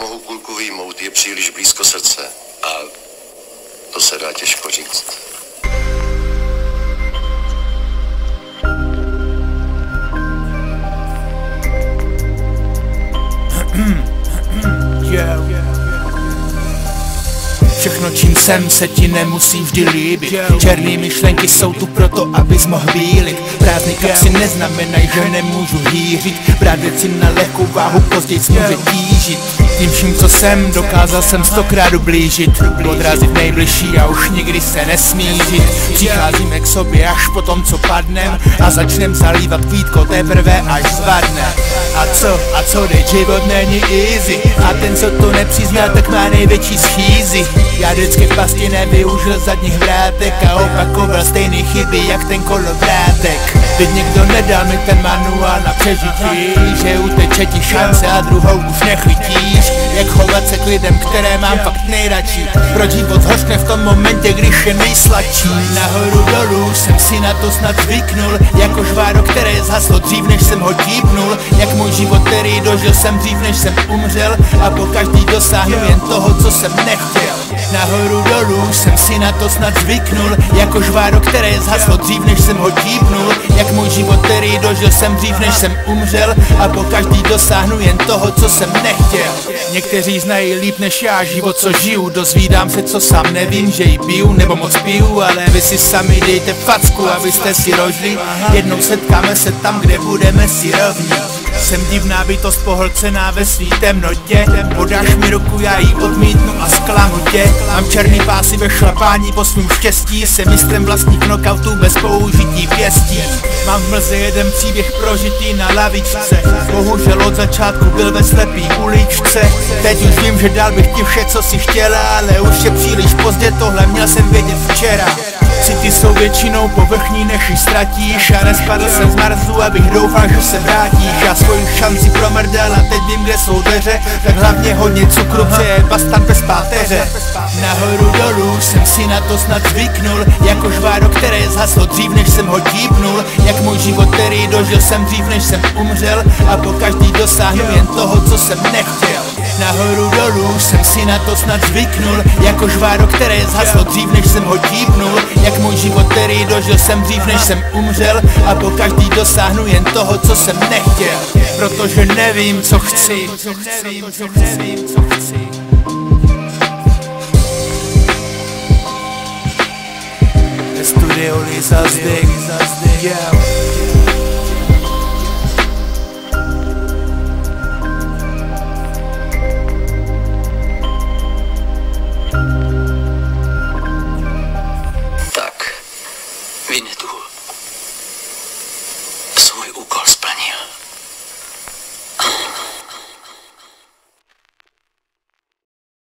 nemohu kulku vyjmout, je příliš blízko srdce. A to se dá těžko říct. Všechno, čím jsem, se ti nemusí vždy líbit. Černý myšlenky jsou tu proto, abys mohl bílit. Prázdný kapsy neznamenají, že nemůžu hýřit. Brát věci na lehkou váhu později může tížit. Tím vším, co jsem, dokázal jsem 100krát ublížit. Odrazit nejbližší a už nikdy se nesmířit. Přicházíme k sobě až po tom, co padnem, a začnem zalívat kvítko teprve až zvadne. A co, teď život není easy, a ten, co to nepřizná, tak má největší schýzy. Já vždycky v pasti nevyužil zadních vrátek a opakoval stejný chyby jak ten kolovrátek. Teď někdo nedal mi ten manuál na přežití, že uteče ti šance a druhou už nechytíš. Jak chovat se k lidem, které mám fakt nejradši. Proč život hořkne v tom momentě, když je nejsladší. Nahoru dolů jsem si na to snad zvyknul, jako žváro, které zhaslo dřív než jsem ho típnul. Jak můj život, který dožil jsem dřív než jsem umřel, a po každý dosáhnu jen toho, co jsem nechtěl. Nahoru dolů jsem si na to snad zvyknul, jako žváro, které zhaslo dřív než jsem ho típnul. Jak můj život, který dožil jsem dřív než jsem umřel, a po každý dosáhnu jen toho, co jsem nechtěl. Někteří znají líp než já život, co žiju. Dozvídám se, co sám nevím, že ji piju nebo moc piju, ale vy si sami dejte facku, abyste si rožli. Jednou setkáme se tam, kde budeme si rovní. Jsem divná bytost pohlcená ve svý temnotě. Podáš mi ruku, já ji odmítnu a zklamu tě. Mám černý pásy ve šlapání po svým štěstí. Jsem mistrem vlastních knockoutů bez použití pěstí. Mám v mlze jeden příběh prožitý na lavičce. Bohužel od začátku byl ve slepý uličce. Teď už vím, že dal bych ti vše, co si chtěla, ale už je příliš pozdě, tohle měl jsem vědět včera. City jsou většinou povrchní, než ji ztratíš, a nespadl jsem z Marsu, abych doufal, že se vrátíš. Já svoji šanci promrdal a teď vím, kde jsou dveře, tak hlavně hodně cukru, je bastant bez páteře. Nahoru dolů jsem si na to snad zvyknul, jako žváro, které zhaslo dřív než jsem ho típnul. Jak můj život, který dožil jsem dřív než jsem umřel, a po každý dosáhnu jen toho, co jsem nechtěl. Nahoru dolů jsem si na to snad zvyknul, jako žváro, které zhaslo dřív než jsem ho típnul. Jak můj život, který dožil jsem dřív než jsem umřel, a po každý dosáhnu jen toho, co jsem nechtěl. Protože nevím, co chci. Studio Lisa Zdik. Vinetu svůj úkol splnil.